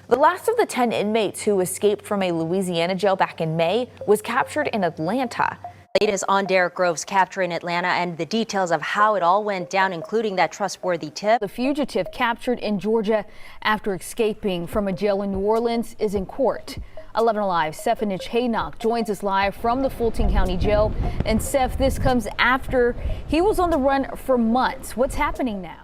The last of the 10 inmates who escaped from a Louisiana jail back in May was captured in Atlanta. Latest on Derrick Grove's capture in Atlanta and the details of how it all went down, including that trustworthy tip. The fugitive captured in Georgia after escaping from a jail in New Orleans is in court. 11 Alive Stefanich Haynock joins us live from the Fulton County Jail. And Steph, this comes after he was on the run for months. What's happening now?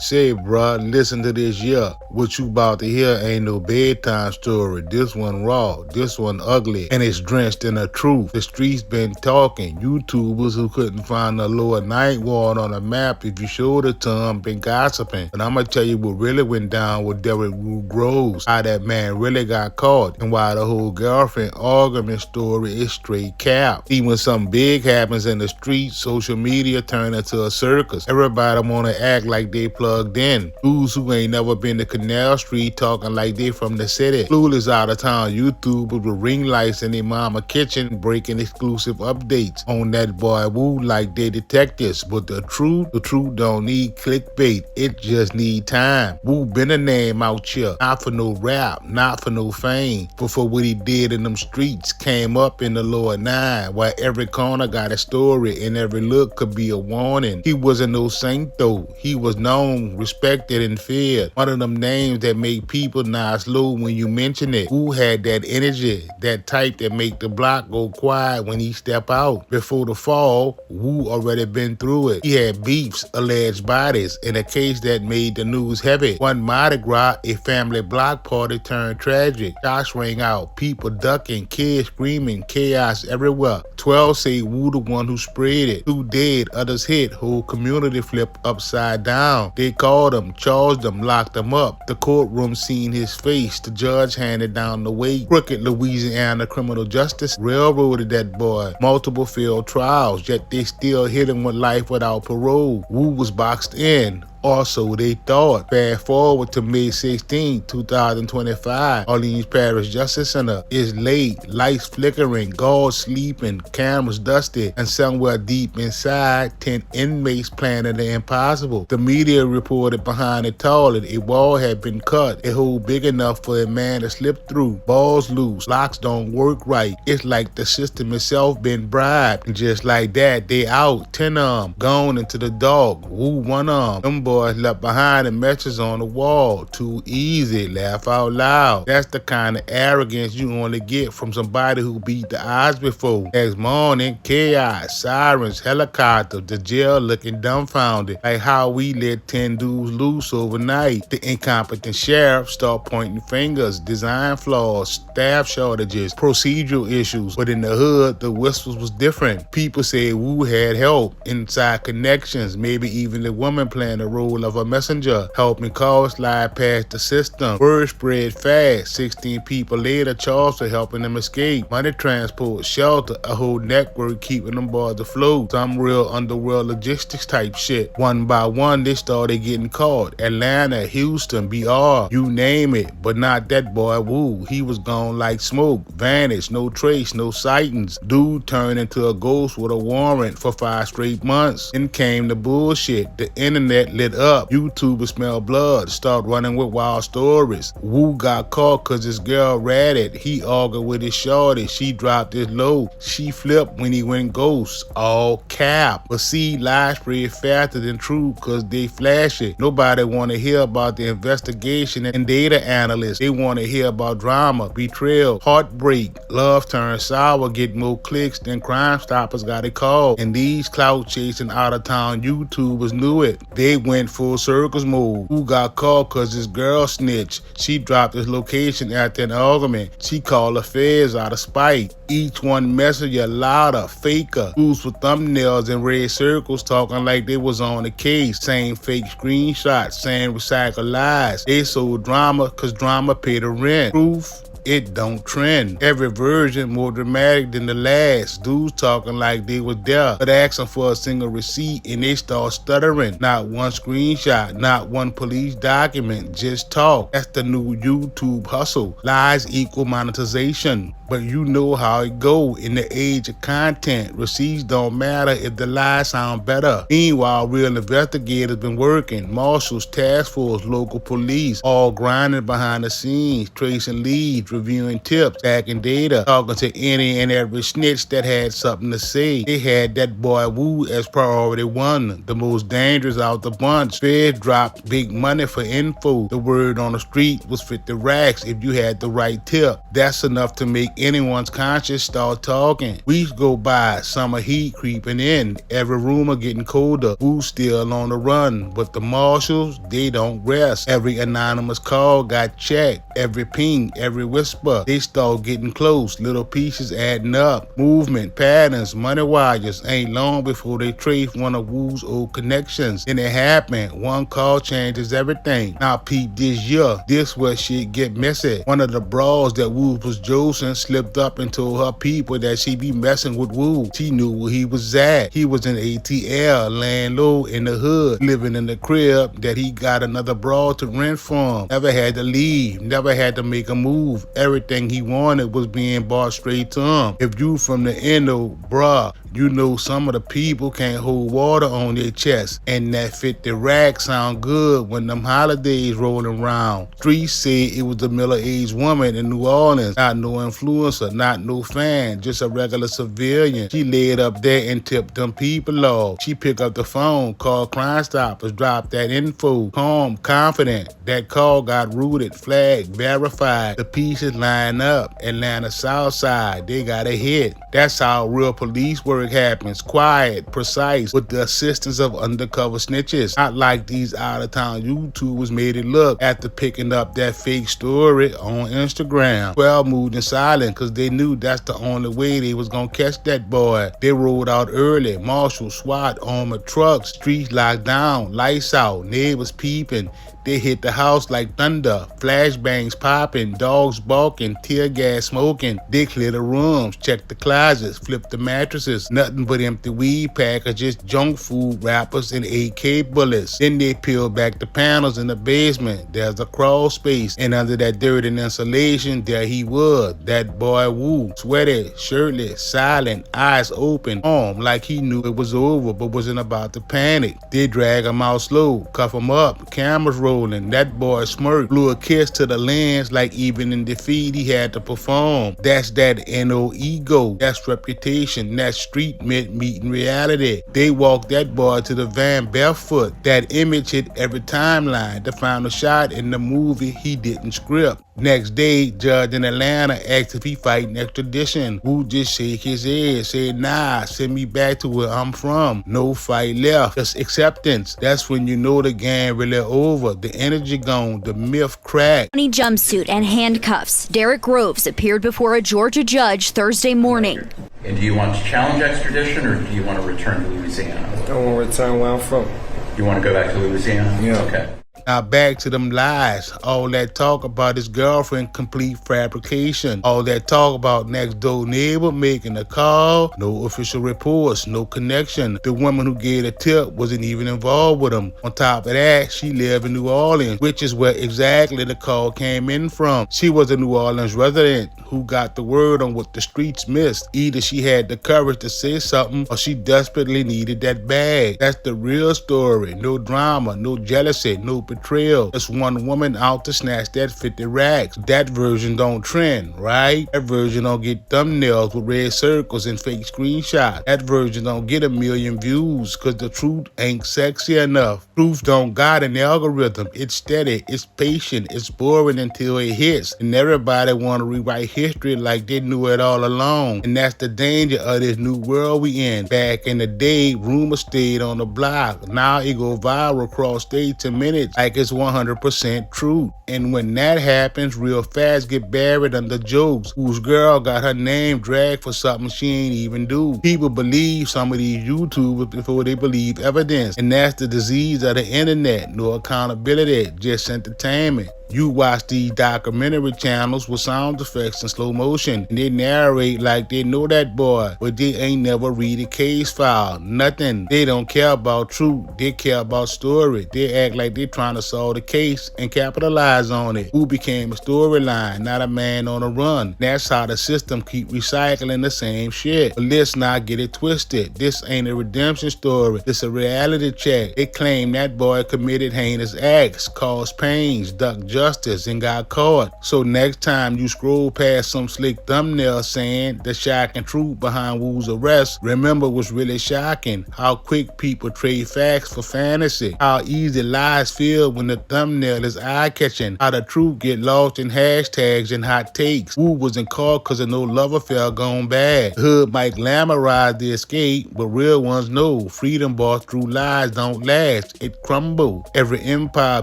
Say, bruh, listen to this here. What you about to hear ain't no bedtime story. This one raw, this one ugly, and it's drenched in the truth. The streets been talking. YouTubers who couldn't find the lower ninth ward on a map, if you showed it to them, been gossiping. But I'm gonna tell you what really went down with Derrick Groves, how that man really got caught, and why the whole girlfriend argument story is straight cap. Even when something big happens in the streets, social media turn into a circus. Everybody wanna act like they plugged in. Dudes who ain't never been to Canal Street talking like they from the city. Clueless out of town YouTubers with ring lights in their mama kitchen breaking exclusive updates on that boy Woo like they detectives. But the truth don't need clickbait. It just need time. Woo been a name out here. Not for no rap, not for no fame, but for what he did in them streets. Came up in the lower nine, where every corner got a story and every look could be a warning. He wasn't no saint though. He was known, respected, and feared. One of them names that make people nod slow when you mention it. Who had that energy, that type that make the block go quiet when he step out. Before the fall, Woo already been through it. He had beefs, alleged bodies, in a case that made the news heavy. One Mardi Gras, a family block party turned tragic. Shots rang out, people ducking, kids screaming, chaos everywhere. 12 say Woo the one who spread it. 2 dead, others hit, whole community flipped upside down. They called him, charged him, locked him up. The courtroom seen his face. The judge handed down the weight. Crooked Louisiana criminal justice railroaded that boy. Multiple failed trials, yet they still hit him with life without parole. Woo was boxed in. Also, they thought. Fast forward to May 16, 2025, Orleans Parish Justice Center is late, lights flickering, guards sleeping, cameras dusted, and somewhere deep inside, 10 inmates planning the impossible. The media reported behind the toilet, a wall had been cut, a hole big enough for a man to slip through, balls loose, locks don't work right. It's like the system itself been bribed. And just like that, they out, 10 arm, gone into the dark. Woo one arm. Them boys left behind and messages on the wall. Too easy, laugh out loud. That's the kind of arrogance you only get from somebody who beat the odds before. Next morning, chaos, sirens, helicopters, the jail looking dumbfounded, like how we let 10 dudes loose overnight. The incompetent sheriff start pointing fingers, design flaws, staff shortages, procedural issues. But in the hood, the whistles was different. People said Woo had help, inside connections, maybe even the woman playing a role of a messenger, helping calls slide past the system. Word spread fast. 16 people later charged for helping them escape. Money transport, shelter, a whole network keeping them boys afloat. Some real underworld logistics type shit. One by one, they started getting caught. Atlanta, Houston, BR, you name it. But not that boy Woo. He was gone like smoke. Vanished, no trace, no sightings. Dude turned into a ghost with a warrant for 5 straight months. Then came the bullshit. The internet lit up. YouTubers smell blood, start running with wild stories. Woo got caught cause his girl ratted. He argued with his shorty. She dropped his low. She flipped when he went ghost. All cap. But see, lies spread faster than truth cause they flashy. Nobody wanna hear about the investigation and data analysts. They wanna hear about drama, betrayal, heartbreak. Love turned sour, get more clicks than Crime Stoppers got a call. And these clout chasing out of town YouTubers knew it. They went full circles mode. Who got caught cause his girl snitched. She dropped his location after an argument. She called the feds out of spite. Each one messenger louder, faker. Dudes with thumbnails and red circles talking like they was on the case. Same fake screenshots, same recycled lies. They sold drama cause drama paid the rent. Proof? It don't trend. Every version more dramatic than the last. Dudes talking like they was there, but asking for a single receipt and they start stuttering. Not one screenshot, not one police document, just talk. That's the new YouTube hustle. Lies equal monetization. But you know how it go in the age of content. Receipts don't matter if the lies sound better. Meanwhile, real investigators been working. Marshals, task force, local police, all grinding behind the scenes, tracing leads, reviewing tips, stacking data, talking to any and every snitch that had something to say. They had that boy Wu as priority one, the most dangerous out the bunch. Feds dropped big money for info. The word on the street was 50 racks if you had the right tip. That's enough to make anyone's conscience start talking. Weeks go by, summer heat creeping in, every rumor getting colder. Wu's still on the run, but the marshals, they don't rest. Every anonymous call got checked, every ping, every whisper. They start getting close, little pieces adding up. Movement, patterns, money wires. Ain't long before they trace one of Wu's old connections. Then it happened. One call changes everything. Now peep this year. This where shit get messy. One of the bras that Wu was Joseph slipped up and told her people that she be messing with Wu. She knew where he was at. He was in ATL, laying low in the hood, living in the crib that he got another broad to rent from. Never had to leave, never had to make a move. Everything he wanted was being bought straight to him. If you from the endo, bruh, you know some of the people can't hold water on their chest. And that 50 rack sound good when them holidays rolling around. Streets say it was a middle-aged woman in New Orleans, not no influencer, not no fan, just a regular civilian. She laid up there and tipped them people off. She picked up the phone, called Crime Stoppers, dropped that info, calm, confident. That call got rooted, flagged, verified. The pieces line up. Atlanta South Side, they got a hit. That's how real police work happens. Quiet, precise, with the assistance of undercover snitches. Not like these out-of-town YouTubers made it look after picking up that fake story on Instagram. 12 moved in silent because they knew that's the only way they was gonna catch that boy. They rolled out early. Marshal, SWAT, armored trucks, streets locked down, lights out, neighbors peeping. They hit the house like thunder, flashbangs popping, dogs barking, tear gas smoking. They clear the rooms, check the closets, flip the mattresses. Nothing but empty weed packages, junk food wrappers, and AK bullets. Then they peel back the panels in the basement. There's a crawl space, and under that dirt and insulation, there he was, that boy Wu. Sweaty, shirtless, silent, eyes open, arm like he knew it was over but wasn't about to panic. They drag him out slow, cuff him up, cameras roll. That boy smirked, blew a kiss to the lens like even in defeat he had to perform. That's that NO ego, that's reputation, that's street meeting reality. They walked that boy to the van barefoot. That image hit every timeline. The final shot in the movie he didn't script. Next day, judge in Atlanta asked if he fighting extradition. Wu just shake his head, said, nah, send me back to where I'm from. No fight left, just acceptance. That's when you know the game really over. The energy gone, the myth cracked. Jumpsuit and handcuffs. Derrick Groves appeared before a Georgia judge Thursday morning. And do you want to challenge extradition or do you want to return to Louisiana? I want to return where I'm from. You want to go back to Louisiana? Yeah. Okay. Now back to them lies. All that talk about his girlfriend, complete fabrication. All that talk about next door neighbor making a call, no official reports, no connection. The woman who gave the tip wasn't even involved with him. On top of that, she lived in New Orleans, which is where exactly the call came in from. She was a New Orleans resident who got the word on what the streets missed. Either she had the courage to say something or she desperately needed that bag. That's the real story. No drama, no jealousy, no betrayal. Just one woman out to snatch that 50 racks. That version don't trend, right? That version don't get thumbnails with red circles and fake screenshots. That version don't get 1 million views because the truth ain't sexy enough. Truth don't got an algorithm. It's steady, it's patient, it's boring until it hits. And everybody want to rewrite history like they knew it all along. And that's the danger of this new world we in. Back in the day, rumors stayed on the block. Now it go viral across states in minutes like it's 100% true. And when that happens, real fast get buried under jokes. Whose girl got her name dragged for something she ain't even do. People believe some of these YouTubers before they believe evidence. And that's the disease of the internet. No accountability, just entertainment. You watch these documentary channels with sound effects and slow motion, and they narrate like they know that boy, but they ain't never read a case file, nothing. They don't care about truth, they care about story. They act like they trying to solve the case and capitalize on it. Who became a storyline, not a man on a run. That's how the system keep recycling the same shit. But let's not get it twisted. This ain't a redemption story, it's a reality check. They claim that boy committed heinous acts, caused pains, ducked justice, and got caught. So next time you scroll past some slick thumbnail saying the shocking truth behind Wu's arrest, remember what's really shocking: how quick people trade facts for fantasy, how easy lies feel when the thumbnail is eye-catching, how the truth get lost in hashtags and hot takes. Wu wasn't caught because of no love affair gone bad. The hood might glamorize the escape, but real ones know freedom bought through lies don't last, it crumble. Every empire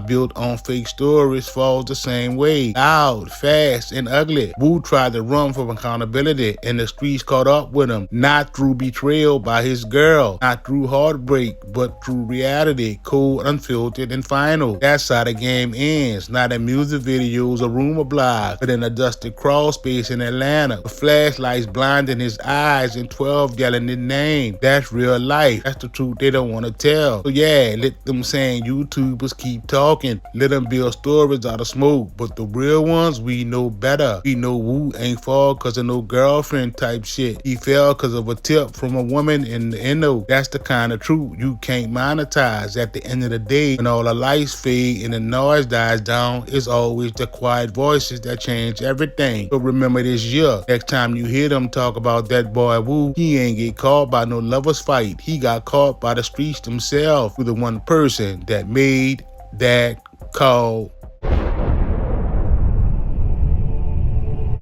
built on fake stories falls the same way, loud, fast, and ugly. Wu tried to run from accountability, and the streets caught up with him, not through betrayal by his girl, not through heartbreak, but through reality, cold, unfiltered, and final. That's how the game ends, not in music videos or rumor blogs, but in a dusty crawl space in Atlanta, with flashlights blinding his eyes and 12 yelling his name. That's real life. That's the truth they don't want to tell. So yeah, let them saying YouTubers keep talking. Let them build stories out of smoke. But the real ones, we know better. We know Wu ain't fall because of no girlfriend type shit. He fell because of a tip from a woman in the endo. That's the kind of truth you can't monetize. At the end of the day, when all the lights fade and the noise dies down, it's always the quiet voices that change everything. So remember this year, next time you hear them talk about that boy Wu, he ain't get caught by no lovers fight. He got caught by the streets themselves, with the one person that made that call.